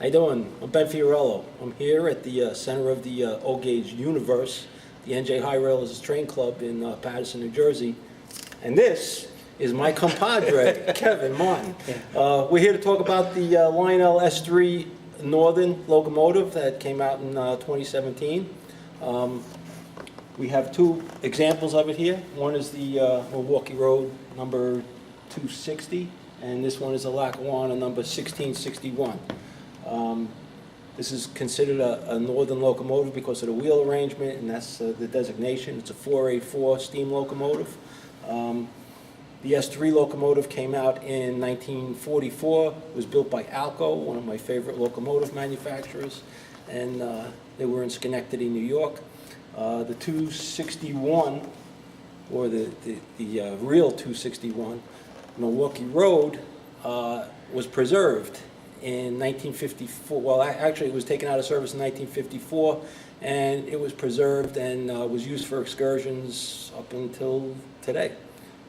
How you doing? I'm Ben Fiorello. I'm here at the center of the O-Gauge universe, the NJ High Railers Train Club in Paterson, New Jersey. And this is my compadre, Kevin Martin. We're here to talk about the Lionel S3 Northern locomotive that came out in 2017. We have two examples of it here. One is the Milwaukee Road number 260, and this one is a Lackawanna number 1661. This is considered a northern locomotive because of the wheel arrangement, and that's the designation. It's a 484 steam locomotive. The S3 locomotive came out in 1944. It was built by Alco, one of my favorite locomotive manufacturers, and they were in Schenectady, New York. The 261, or the real 261, Milwaukee Road, was preserved in 1954. Well, actually, it was taken out of service in 1954, and it was preserved and was used for excursions up until today.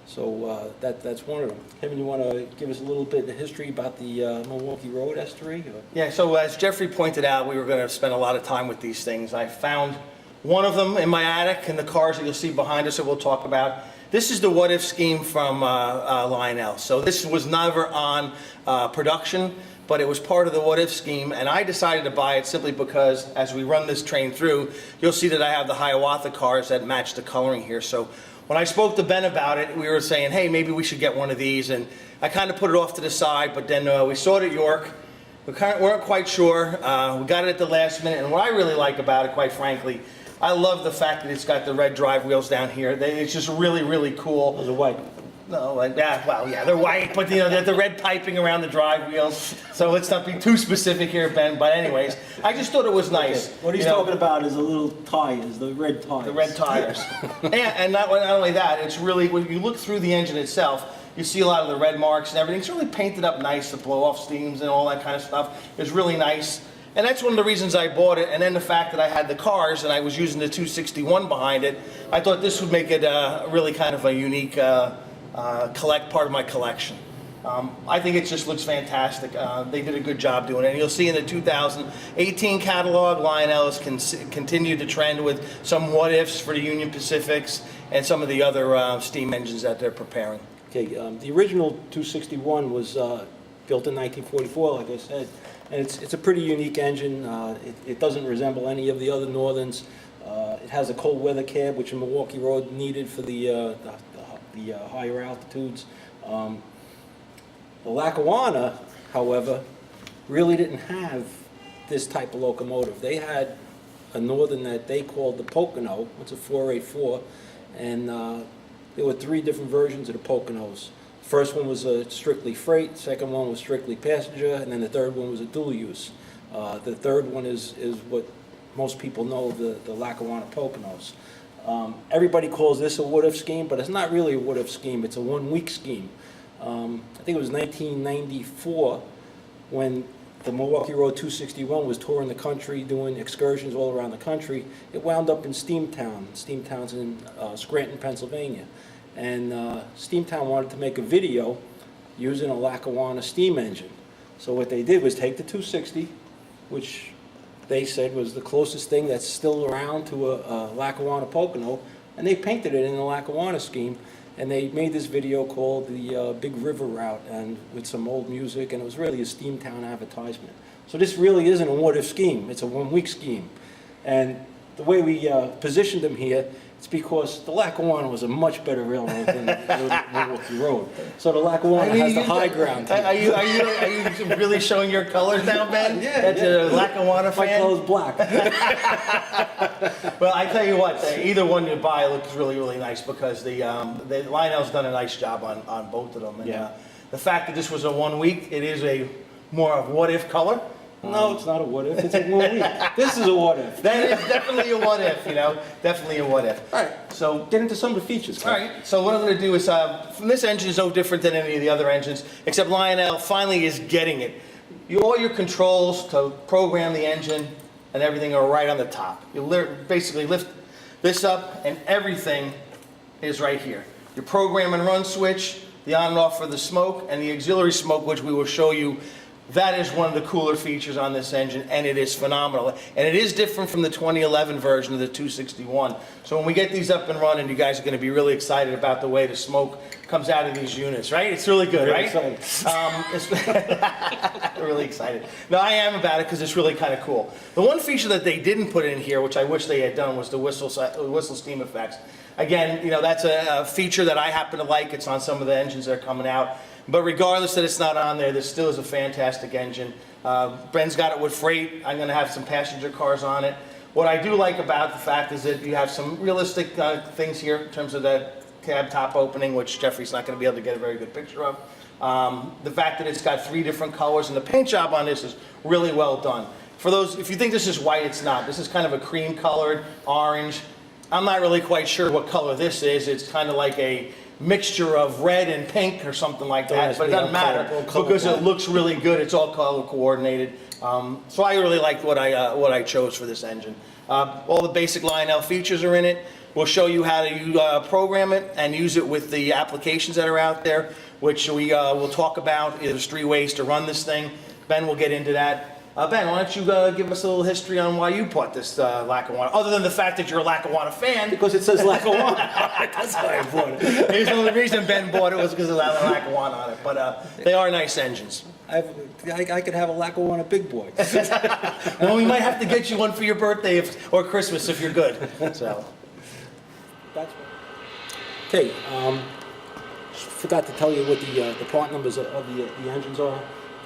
So that's one of them. Kevin, you want to give us a little bit of history about the Milwaukee Road S3? Yeah, so as Jeffrey pointed out, we were going to spend a lot of time with these things. I found one of them in my attic, and the cars that you'll see behind us that we'll talk about. This is the what if scheme from Lionel. So this was never on production, but it was part of the what if scheme, and I decided to buy it simply because as we run this train through, you'll see that I have the Hiawatha cars that match the coloring here. So when I spoke to Ben about it, we were saying, hey, maybe we should get one of these, and I kind of put it off to the side, but then we saw it at York. We weren't quite sure. We got it at the last minute, and what I really like about it, quite frankly, I love the fact that it's got the red drive wheels down here. It's just really, really cool. Those are white. No, yeah, well, yeah, they're white, but you know, the red piping around the drive wheels. So let's not be too specific here, Ben. But anyways, I just thought it was nice. Okay. What he's talking about is the little tires, the red tires. The red tires. and not only that, it's really, when you look through the engine itself, you see a lot of the red marks and everything. It's really painted up nice, the blow-off steams and all that kind of stuff. It's really nice. And that's one of the reasons I bought it. And then the fact that I had the cars and I was using the 261 behind it, I thought this would make it really kind of a unique part of my collection. I think it just looks fantastic. They did a good job doing it. And you'll see in the 2018 catalog, Lionel has continued to trend with some what ifs for the Union Pacifics and some of the other steam engines that they're preparing. Okay, the original 261 was built in 1944, like I said, and it's a pretty unique engine. It doesn't resemble any of the other Northerns. It has a cold weather cab, which in Milwaukee Road needed for the higher altitudes. The Lackawanna, however, really didn't have this type of locomotive. They had a Northern that they called the Pocono. It's a 484, and there were three different versions of the Poconos. First one was strictly freight, second one was strictly passenger, and then the third one was a dual use. The third one is what most people know, the Lackawanna Poconos. Everybody calls this a what-if scheme, but it's not really a what-if scheme. It's a one-week scheme. I think it was 1994 when the Milwaukee Road 261 was touring the country, doing excursions all around the country. It wound up in Steamtown. Steamtown's in Scranton, Pennsylvania. And Steamtown wanted to make a video using a Lackawanna steam engine. So what they did was take the 260, which they said was the closest thing that's still around to a Lackawanna Pocono, and they painted it in the Lackawanna scheme, and they made this video called the Big River Route, and with some old music, and it was really a Steamtown advertisement. So this really isn't a what-if scheme, it's a one-week scheme. And the way we positioned them here, it's because the Lackawanna was a much better railroad than the Milwaukee Road. So the Lackawanna has the high ground. Are you really showing your colors now, Ben? Yeah. That's a Lackawanna fan? My color's black. Well, I tell you what, either one you buy looks really, really nice because the Lionel's done a nice job on both of them. And, Yeah. The fact that this was a 1 week, it is a more of what-if color. No, it's not a what if, it's a 1 week. This is a what if. That is definitely a what if, you know, definitely a what if. All right, so get into some of the features. All right, so what I'm going to do is, this engine is no different than any of the other engines, except Lionel finally is getting it. All your controls to program the engine and everything are right on the top. You basically lift this up and everything is right here. Your program and run switch, the on and off for the smoke, and the auxiliary smoke, which we will show you That is one of the cooler features on this engine, and it is phenomenal. And it is different from the 2011 version of the 261. So when we get these up and running, you guys are going to be really excited about the way the smoke comes out of these units, right? It's really good, right? Really excited. No, I am about it because it's really kind of cool. The one feature that they didn't put in here, which I wish they had done, was the whistle steam effects. Again, you know, that's a feature that I happen to like. It's on some of the engines that are coming out. But regardless that it's not on there, this still is a fantastic engine. Ben's got it with freight. I'm going to have some passenger cars on it. What I do like about the fact is that you have some realistic things here in terms of the cab top opening, which Jeffrey's not going to be able to get a very good picture of. The fact that it's got 3 different colors, and the paint job on this is really well done. For those, if you think this is white, it's not. This is kind of a cream colored, orange. I'm not really quite sure what color this is. It's kind of like a mixture of red and pink or something like that, but it doesn't matter because it looks really good. It's all color coordinated. So I really liked what I chose for this engine. All the basic Lionel features are in it. We'll show you how to program it and use it with the applications that are out there, which we will talk about. There's 3 ways to run this thing. Ben will get into that. Ben, why don't you give us a little history on why you bought this Lackawanna, other than the fact that you're a Lackawanna fan. Because it says Lackawanna. That's why I bought it. Maybe the only reason Ben bought it was because of Lackawanna on it, but they are nice engines. I could have a Lackawanna big boy. Well, we might have to get you one for your birthday or Christmas if you're good. So. That's right. Okay, forgot to tell you what the part numbers of the engines are.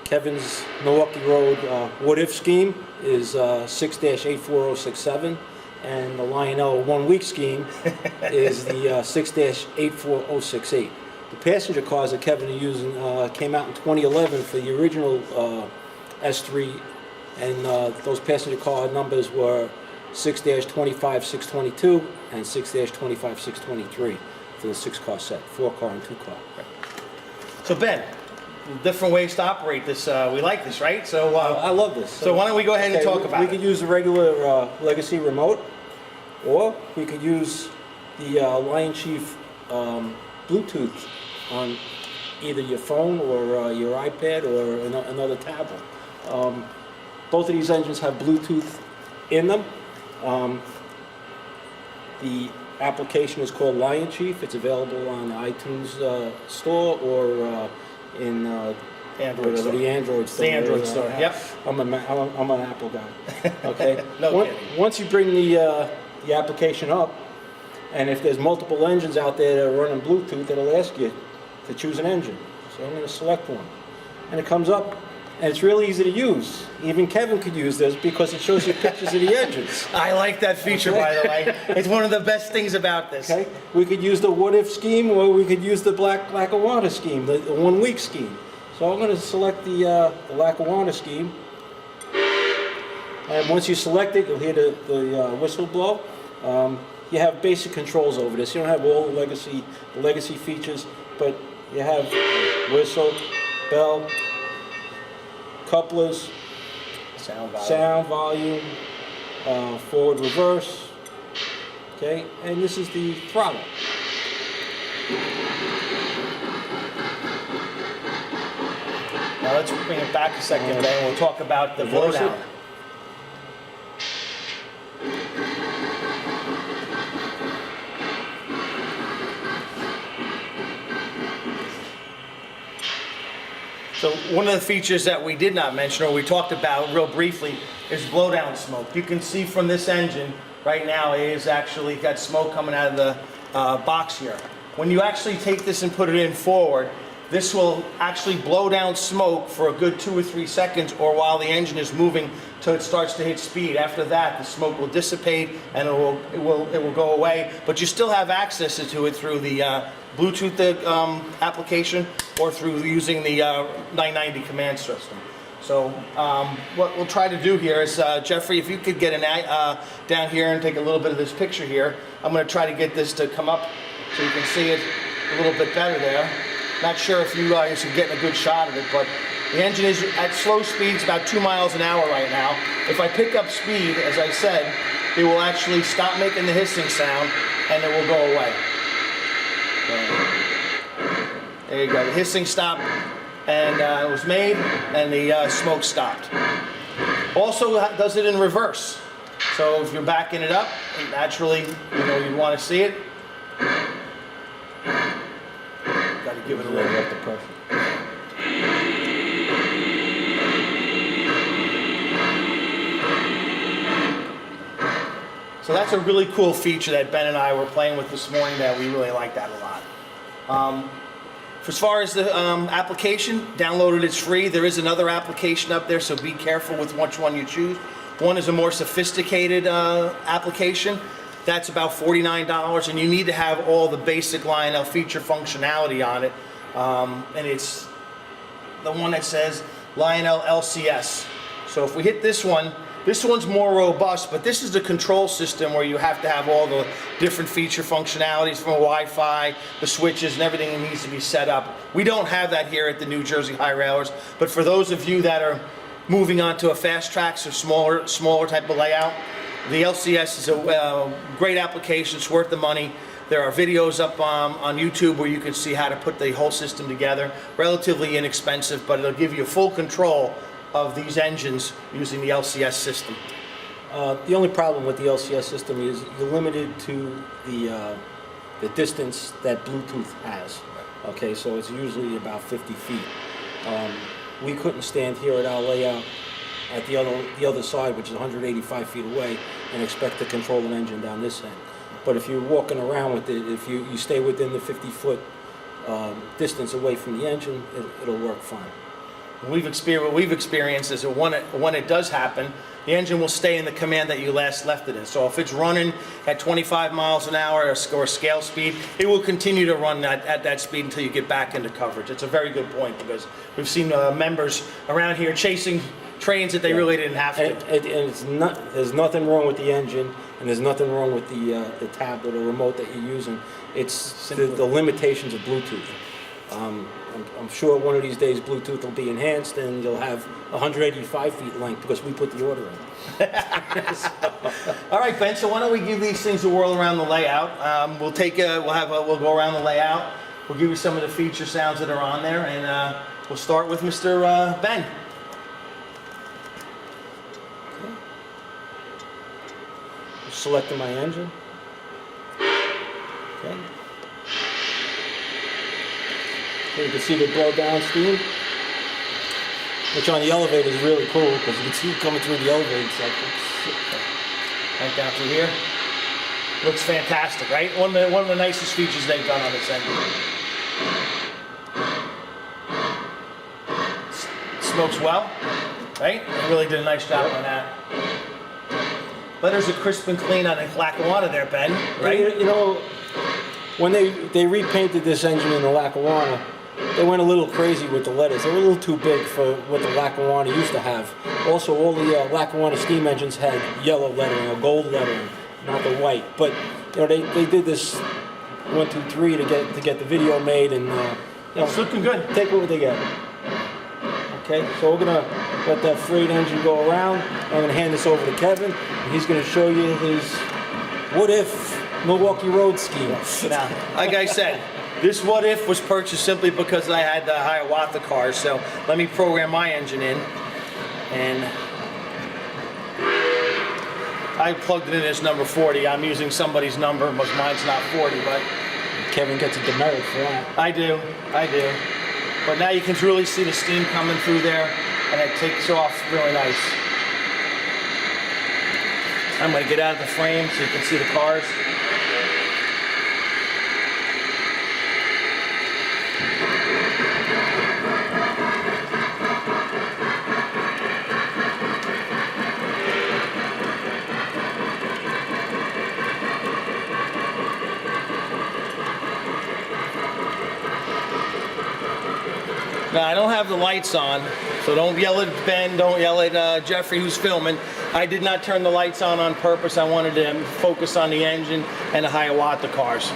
Kevin's Milwaukee Road What If scheme is 6-84067, and the Lionel 1 week scheme is the 6-84068. The passenger cars that Kevin is using came out in 2011 for the original S3, and those passenger car numbers were 6-25622 and 6-25623 for the 6-car set, 4-car and 2-car. So Ben, different ways to operate this. We like this, right? So I love this. So why don't we go ahead and talk about it? We could use the regular Legacy remote, or we could use the Lion Chief Bluetooth on either your phone or your iPad or another tablet. Both of these engines have Bluetooth in them. The application is called Lion Chief. It's available on the iTunes store or in Android store. The Android store. The Android store, yep. I'm an Apple guy. Okay. No kidding. Once you bring the application up, and if there's multiple engines out there that are running Bluetooth, it'll ask you to choose an engine. So I'm going to select one, and it comes up, and it's really easy to use. Even Kevin could use this because it shows you pictures of the engines. I like that feature, by the way. It's one of the best things about this. Okay. We could use the What If scheme, or we could use the Lackawanna scheme, the 1 week scheme. So I'm going to select the Lackawanna scheme. And once you select it, you'll hear the whistle blow. You have basic controls over this. You don't have all the legacy features, but you have whistle, bell, couplers, sound volume, forward, reverse. Okay, and this is the throttle. Now let's bring it back a second, and then we'll talk about the blowdown. So one of the features that we did not mention, or we talked about real briefly, is blowdown smoke. You can see from this engine right now, it is actually got smoke coming out of the box here. When you actually take this and put it in forward, this will actually blow down smoke for a good 2 or 3 seconds, or while the engine is moving till it starts to hit speed. After that, the smoke will dissipate and it will go away, but you still have access to it through the Bluetooth application or through using the 990 command system. So what we'll try to do here is, Jeffrey, if you could get down here and take a little bit of this picture here. I'm going to try to get this to come up so you can see it a little bit better there. Not sure if you guys are getting a good shot of it, but the engine is at slow speeds, about 2 miles an hour right now. If I pick up speed, as I said, it will actually stop making the hissing sound and it will go away. There you go, the hissing stopped, and it was made, and the smoke stopped. Also does it in reverse. So if you're backing it up, naturally, you want to see it. Got to give it a little bit of pressure. So that's a really cool feature that Ben and I were playing with this morning that we really like that a lot. As far as the application, download it, it's free. There is another application up there, so be careful with which one you choose. One is a more sophisticated application. That's about $49, and you need to have all the basic Lionel feature functionality on it. And it's the one that says Lionel LCS. So if we hit this one's more robust, but this is the control system where you have to have all the different feature functionalities from Wi-Fi, the switches, and everything that needs to be set up. We don't have that here at the New Jersey High Railers, but for those of you that are moving on to a fast tracks or smaller type of layout, the LCS is a great application. It's worth the money. There are videos up on YouTube where you can see how to put the whole system together. Relatively inexpensive, but it'll give you full control of these engines using the LCS system. The only problem with the LCS system is you're limited to the distance that Bluetooth has. Okay, so it's usually about 50 feet. We couldn't stand here at our layout at the other side, which is 185 feet away, and expect to control an engine down this end. But if you're walking around with it, if you stay within the 50-foot distance away from the engine, it'll work fine. What we've experienced is that when it does happen, the engine will stay in the command that you last left it in. So if it's running at 25 miles an hour or scale speed, it will continue to run at that speed until you get back into coverage. It's a very good point because we've seen members around here chasing trains that they really didn't have to. And there's nothing wrong with the engine, and there's nothing wrong with the tablet or remote that you're using. It's the limitations of Bluetooth. I'm sure one of these days Bluetooth will be enhanced and you'll have 185 feet length because we put the order in. All right, Ben, so why don't we give these things a whirl around the layout. We'll go around the layout. We'll give you some of the feature sounds that are on there, and we'll start with Mr. Ben. Okay. Selecting my engine. Okay. You can see the blowdown steam, which on the elevator is really cool because you can see it coming through the elevator section. Right down through here. Looks fantastic, right? One of the nicest features they've done on this engine. Smokes well, right? They really did a nice job on that. Letters are crisp and clean on the Lackawanna there, Ben, right? You know, when they repainted this engine in the Lackawanna, they went a little crazy with the letters. They were a little too big for what the Lackawanna used to have. Also, all the Lackawanna steam engines had yellow lettering or gold lettering, not the white. But you know, they did this 1, 2, 3 to get the video made, and It's looking good. take what they get. Okay, so we're gonna let that freight engine go around. I'm gonna hand this over to Kevin, and he's gonna show you his what if Milwaukee Road scheme. Now, like I said, this what if was purchased simply because I had the Hiawatha cars. So let me program my engine in, and I plugged it in as number 40. I'm using somebody's number, but mine's not 40, but Kevin gets a demerit for that. I do. But now you can really see the steam coming through there, and it takes off really nice. I'm going to get out of the frame so you can see the cars. Now, I don't have the lights on, so don't yell at Ben, don't yell at Jeffrey who's filming. I did not turn the lights on purpose. I wanted to focus on the engine and the Hiawatha cars.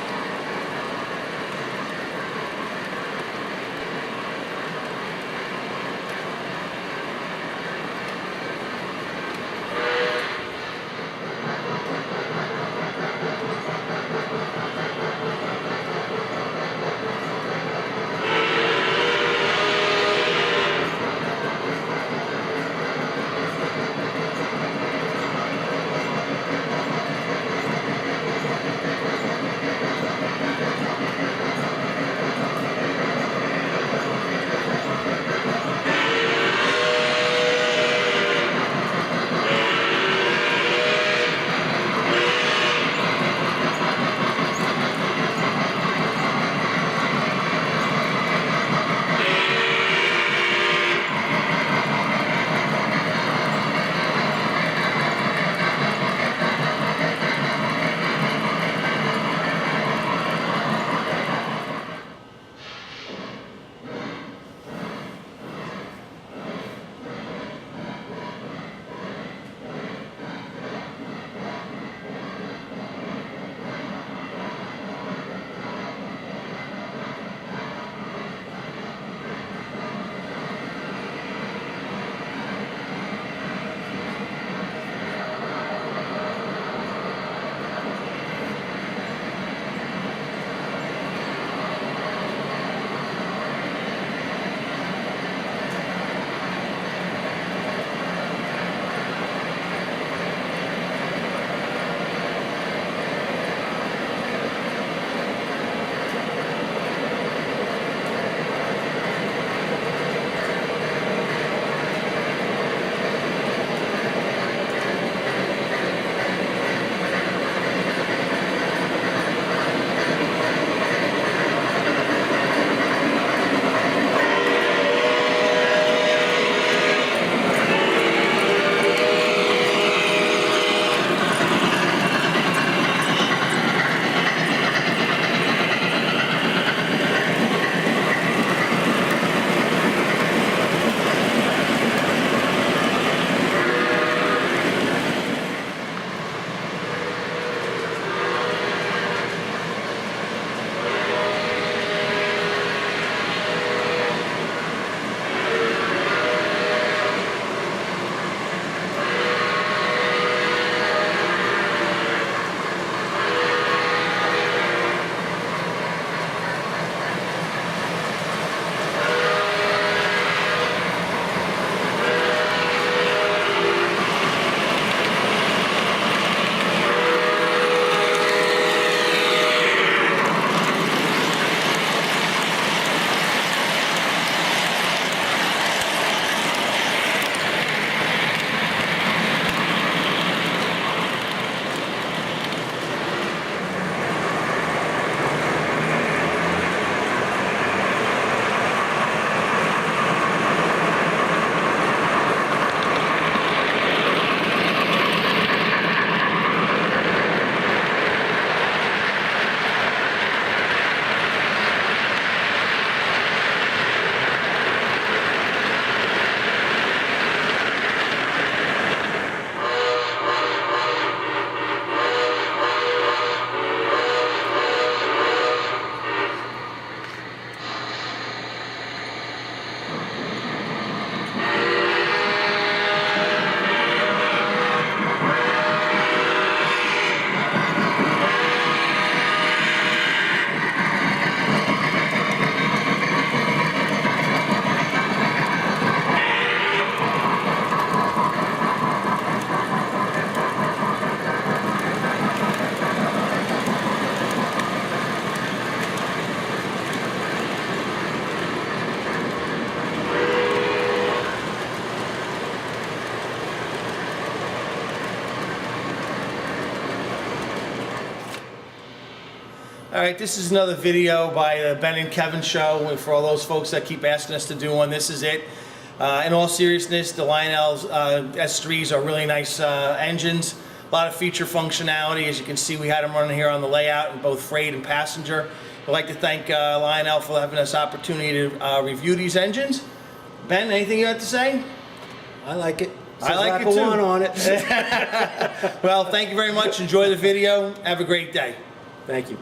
All right, this is another video by the Ben and Kevin show. And for all those folks that keep asking us to do one, this is it. In all seriousness, the Lionel S3s are really nice engines. A lot of feature functionality. As you can see, we had them running here on the layout in both freight and passenger. I'd like to thank Lionel for having us opportunity to review these engines. Ben, anything you have to say? I like it. I like it too. Lackawanna on it. Well, thank you very much. Enjoy the video. Have a great day. Thank you.